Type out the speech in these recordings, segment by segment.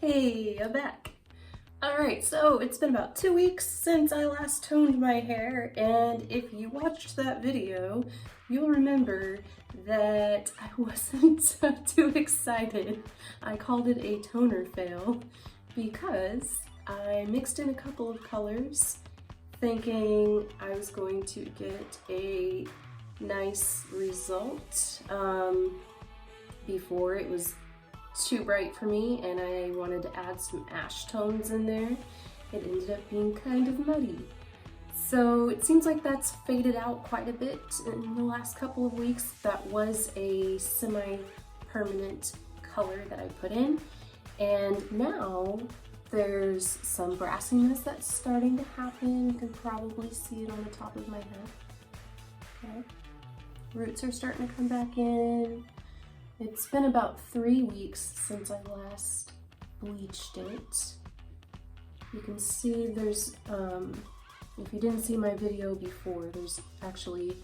Hey, I'm back. Alright, so it's been about 2 weeks since I last toned my hair, and if you watched that video, you'll remember that I wasn't too excited. I called it a toner fail because I mixed in a couple of colors thinking I was going to get a nice result before it was too bright for me, and I wanted to add some ash tones in there. It ended up being kind of muddy. So it seems like that's faded out quite a bit in the last couple of weeks. That was a semi-permanent color that I put in. And now there's some brassiness that's starting to happen. You can probably see it on the top of my head. Okay. Roots are starting to come back in. It's been about 3 weeks since I last bleached it. You can see there's, if you didn't see my video before, there's actually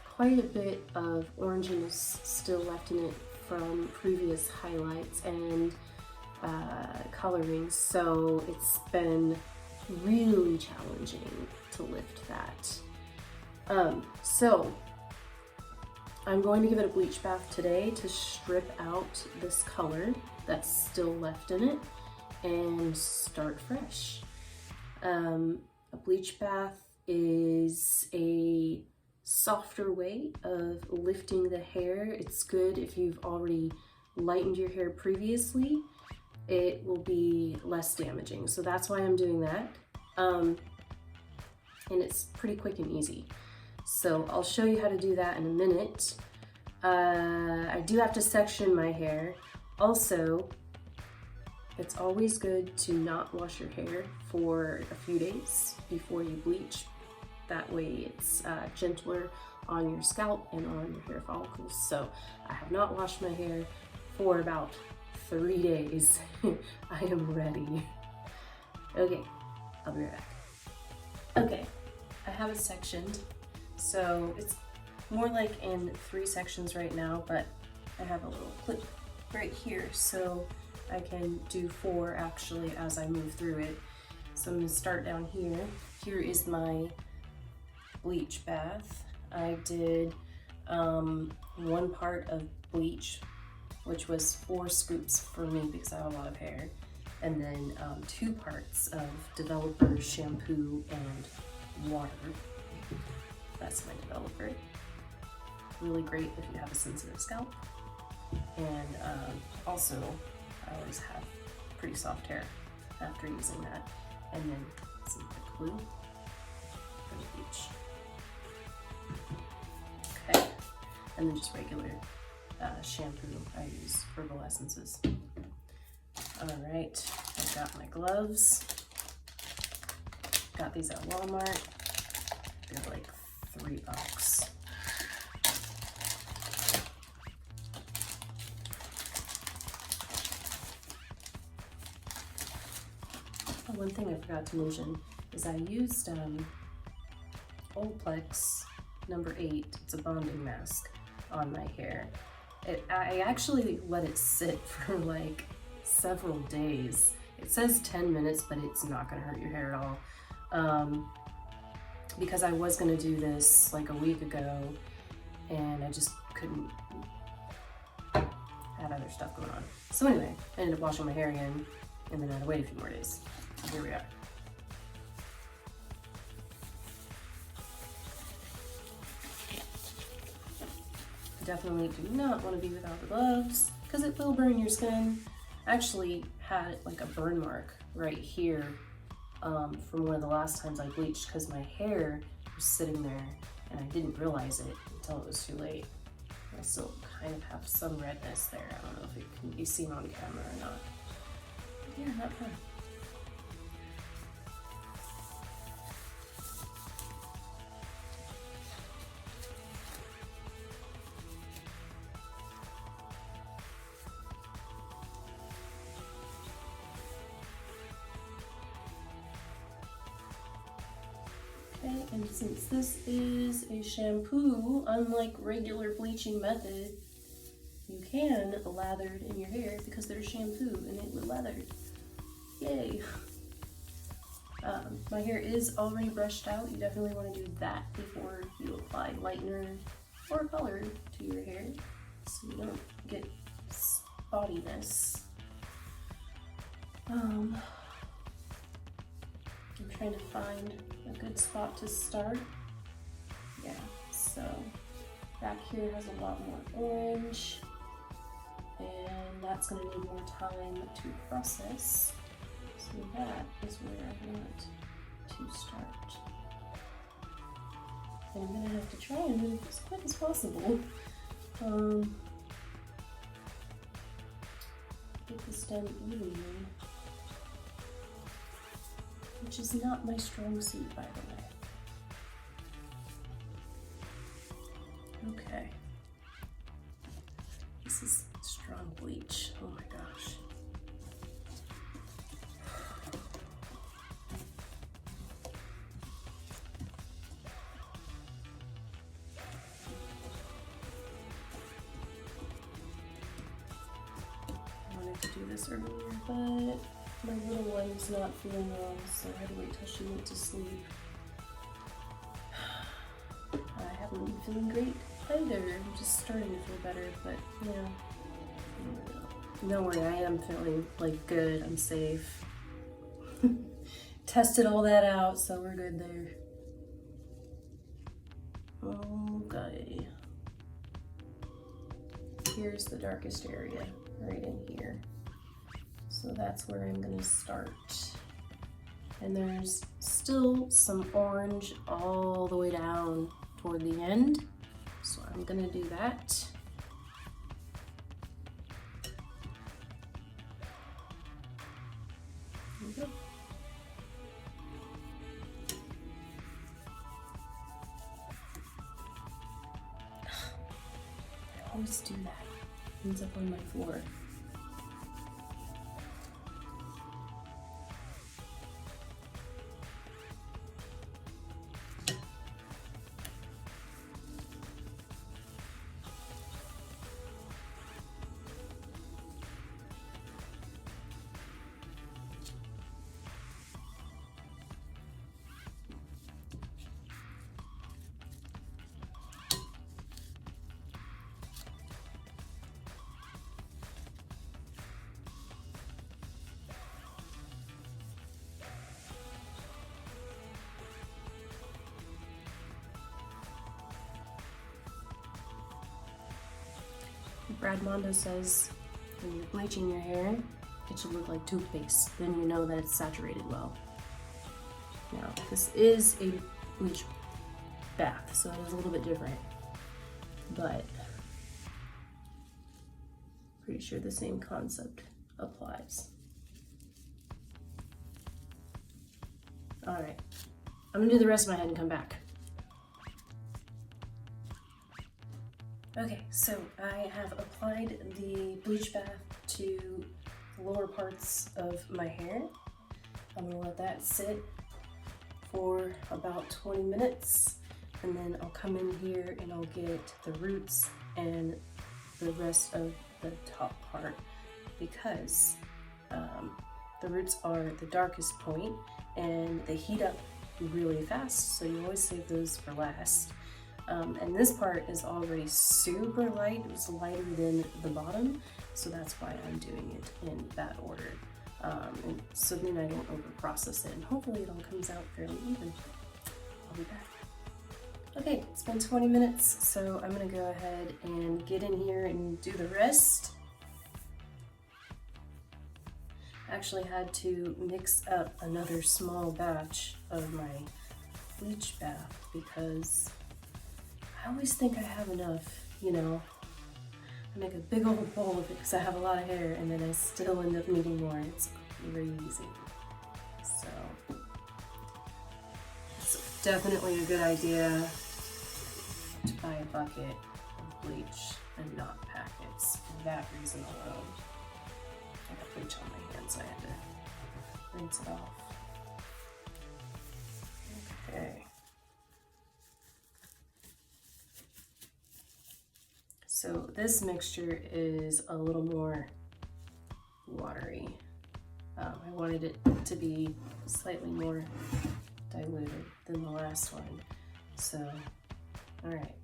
quite a bit of oranginess still left in it from previous highlights and coloring, so it's been really challenging to lift that. So I'm going to give it a bleach bath today to strip out this color that's still left in it and start fresh. A bleach bath is a softer way of lifting the hair. It's good if you've already lightened your hair previously. It will be less damaging. So that's why I'm doing that. And it's pretty quick and easy. So I'll show you how to do that in a minute. I do have to section my hair. Also, it's always good to not wash your hair for a few days before you bleach. That way it's gentler on your scalp and on your hair follicles. So I have not washed my hair for about 3 days. I am ready. Okay, I'll be right back. Okay, I have it sectioned. So it's more like in 3 sections right now, but I have a little clip right here, so I can do 4 actually as I move through it. So I'm gonna start down here. Here is my bleach bath. I did 1 part of bleach, which was 4 scoops for me because I have a lot of hair, and then 2 parts of developer shampoo and water. That's my developer. Really great if you have a sensitive scalp. And also, I always have pretty soft hair after using that. And then some quick glue for the bleach. Okay, and then just regular shampoo. I use herbal essences. All right, I've got my gloves. Got these at Walmart. They're like $3. Oh, one thing I forgot to mention is I used Olaplex number 8. It's a bonding mask on my hair. I actually let it sit for like several days. It says 10 minutes, but it's not gonna hurt your hair at all. Because I was gonna do this like a week ago and I just couldn't, had other stuff going on. So anyway, I ended up washing my hair again and then I had to wait a few more days. So here we are. Definitely do not want to be without the gloves because it will burn your skin. I actually had like a burn mark right here from one of the last times I bleached because my hair was sitting there and I didn't realize it until it was too late. I still kind of have some redness there. I don't know if it can be seen on camera or not. But yeah, not fun. Okay, and since this is a shampoo, unlike regular bleaching method, you can lather it in your hair because there's shampoo and it would lather. Yay! My hair is already brushed out. You definitely want to do that before you apply lightener or color to your hair so you don't get spottiness. I'm trying to find a good spot to start. Yeah, so back here has a lot more orange, and that's going to need more time to process. So that is where I want to start. And I'm going to have to try and move as quick as possible. Get this done evenly, which is not my strong suit, by the way. Okay. This is strong bleach. Oh my gosh. I wanted to do this earlier, but my little one's not feeling well, so I had to wait till she went to sleep. I haven't been feeling great either. I'm just starting to feel better, but yeah. Don't worry, I am feeling like good. I'm safe. Tested all that out, so we're good there. Okay. Here's the darkest area, right in here. So that's where I'm gonna start. And there's still some orange all the way down toward the end. So I'm gonna do that. There we go. I always do that. It ends up on my floor. Brad Mondo says when you're bleaching your hair, it should look like toothpaste. Then you know that it's saturated well. Now, this is a bleach bath, so it is a little bit different, but pretty sure the same concept applies. All right, I'm gonna do the rest of my head and come back. Okay, so I have applied the bleach bath to the lower parts of my hair. I'm gonna let that sit for about 20 minutes, and then I'll come in here and I'll get the roots and the rest of the top part, because the roots are the darkest point and they heat up really fast, so you always save those for last. And this part is already super light. It was lighter than the bottom, so that's why I'm doing it in that order. And so then I don't over process it, and hopefully it all comes out fairly even. I'll be back. Okay, it's been 20 minutes, so I'm gonna go ahead and get in here and do the rest. I actually had to mix up another small batch of my bleach bath because I always think I have enough, you know. I make a big old bowl of it because I have a lot of hair, and then I still end up needing more. It's crazy. So it's definitely a good idea to buy a bucket of bleach and not packets for that reason alone. I got bleach on my hands, so I had to rinse it off. Okay. So this mixture is a little more watery. I wanted it to be slightly more diluted than the last one. So, all right.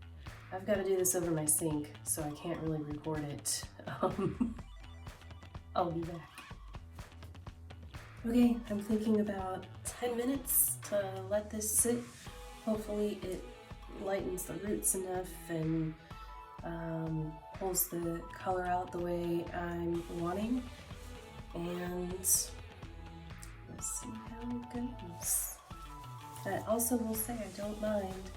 I've got to do this over my sink, so I can't really record it. I'll be back. Okay, I'm thinking about 10 minutes to let this sit. Hopefully it lightens the roots enough and pulls the color out the way I'm wanting. And let's see how it goes. I also will say I don't mind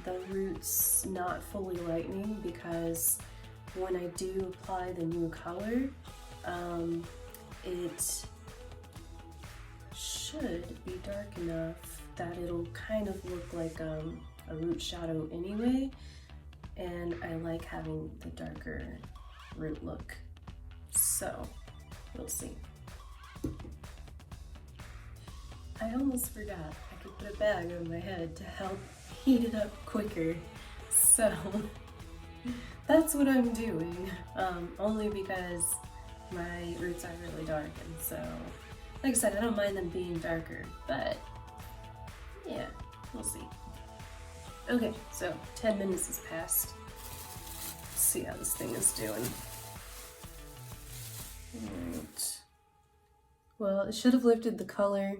the roots not fully lightening, because when I do apply the new color, it should be dark enough that it'll kind of look like a root shadow anyway, and I like having the darker root look, so we'll see. I almost forgot I could put a bag on my head to help heat it up quicker, so that's what I'm doing, only because my roots are really dark, and so, like I said, I don't mind them being darker, but yeah, we'll see. Okay, so 10 minutes has passed. Let's see how this thing is doing. Alright. Well, it should have lifted the color.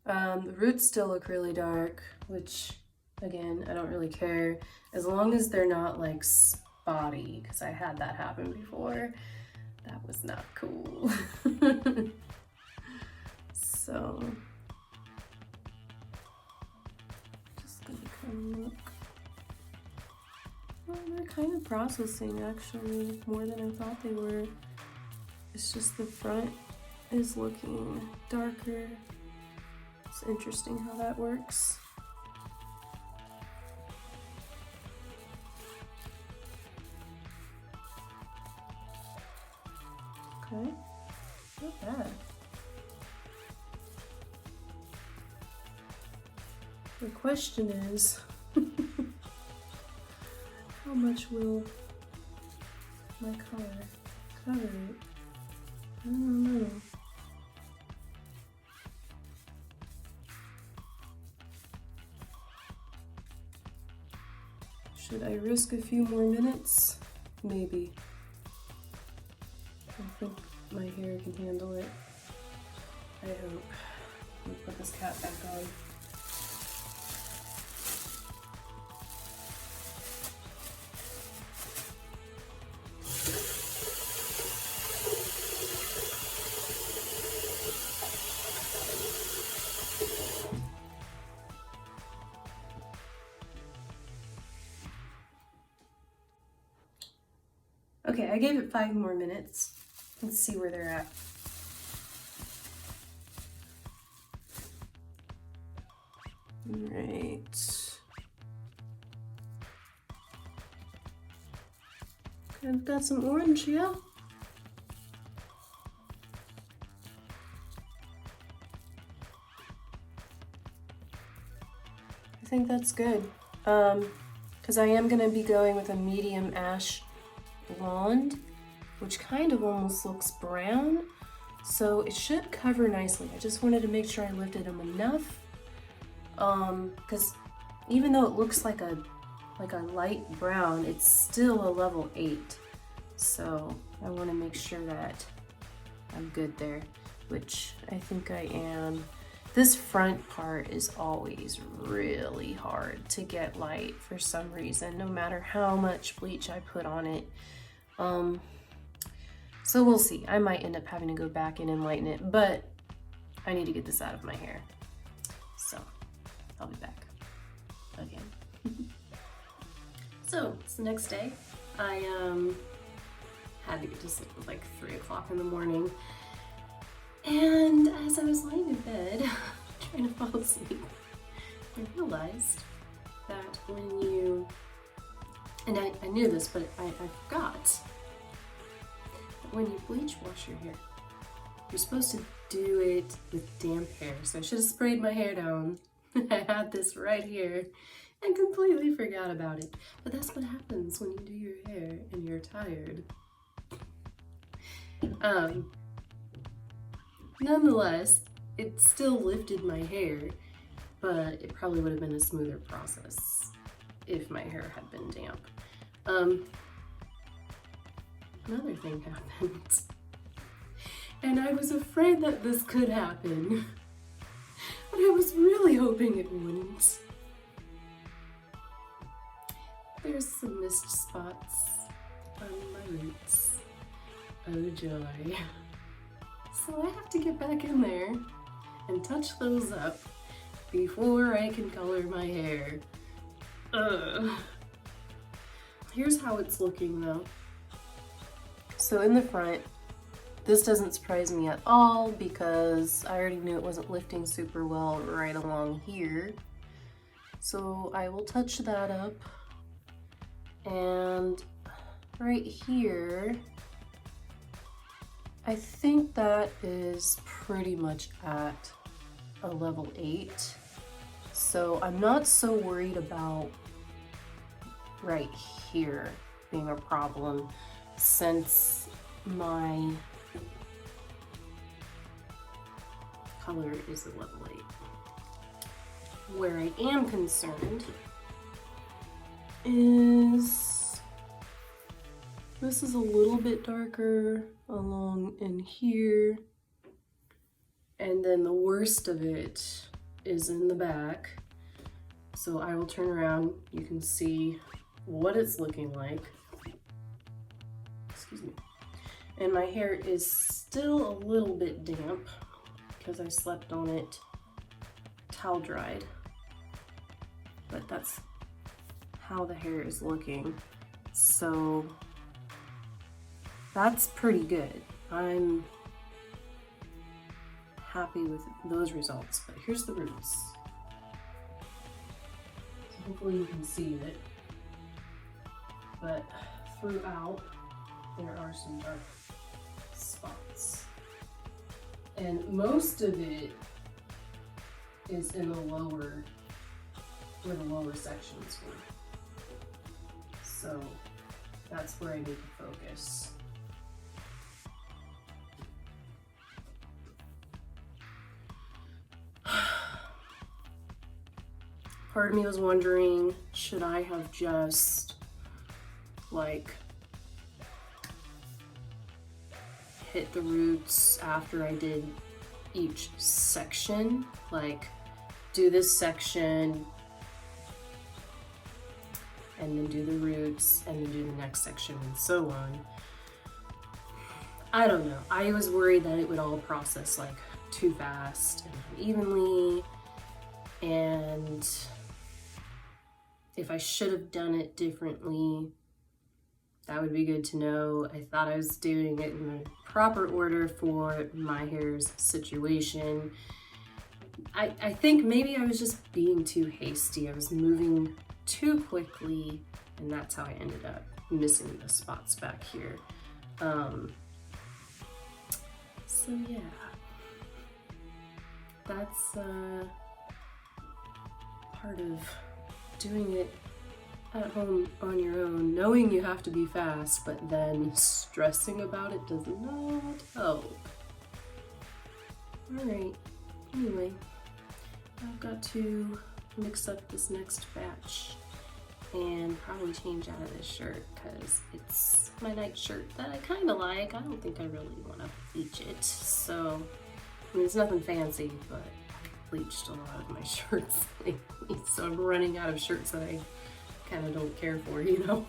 The roots still look really dark, which, again, I don't really care, as long as they're not like spotty, because I had that happen before. That was not cool. So, just gonna kind of look. Well, they're kind of processing actually, more than I thought they were. It's just the front is looking darker. It's interesting how that works. Okay, not bad. The question is, how much will my color cover it? I don't know. Should I risk a few more minutes? Maybe. I think my hair can handle it. I hope. Let me put this cap back on. Okay, I gave it 5 more minutes. Let's see where they're at. All right. Okay, I've got some orange, yeah. I think that's good. Because I am gonna be going with a medium ash blonde, which kind of almost looks brown, so it should cover nicely. I just wanted to make sure I lifted them enough, because even though it looks like a light brown, it's still a level 8, so I want to make sure that I'm good there, which I think I am. This front part is always really hard to get light for some reason, no matter how much bleach I put on it. So we'll see. I might end up having to go back in and lighten it, but I need to get this out of my hair. So I'll be back again. So it's the next day. I had to get to sleep at like 3 o'clock in the morning. And as I was laying in bed, trying to fall asleep, I realized that when you, and I knew this, but I forgot, that when you bleach wash your hair, you're supposed to do it with damp hair. So I should have sprayed my hair down. I had this right here and completely forgot about it. But that's what happens when you do your hair and you're tired. Nonetheless, it still lifted my hair, but it probably would have been a smoother process if my hair had been damp. Another thing happened. And I was afraid that this could happen, but I was really hoping it wouldn't. There's some mist spots on my roots. Oh joy. So I have to get back in there and touch those up before I can color my hair. Here's how it's looking though. So in the front, this doesn't surprise me at all because I already knew it wasn't lifting super well right along here. So I will touch that up. And right here, I think that is pretty much at a level 8. So I'm not so worried about right here being a problem since my color is a level 8. Where I am concerned is this is a little bit darker along in here, and then the worst of it is in the back. So I will turn around, you can see what it's looking like. Excuse me. And my hair is still a little bit damp because I slept on it towel dried, but that's how the hair is looking. So that's pretty good. I'm happy with those results, but here's the roots. So hopefully you can see it, but throughout there are some dark spots. And most of it is in the lower, where the lower sections were. So that's where I need to focus. Part of me was wondering, should I have just like hit the roots after I did each section, like do this section and then do the roots and then do the next section and so on. I don't know. I was worried that it would all process like too fast and unevenly, and if I should have done it differently, that would be good to know. I thought I was doing it in the proper order for my hair's situation. I think maybe I was just being too hasty. I was moving too quickly, and that's how I ended up missing the spots back here. So yeah, that's part of doing it at home on your own, knowing you have to be fast, but then stressing about it does not help. Alright, anyway, I've got to mix up this next batch and probably change out of this shirt because it's my night shirt that I kind of like. I don't think I really want to bleach it, so I mean, it's nothing fancy, but I bleached a lot of my shirts lately, so I'm running out of shirts that I kind of don't care for, you know?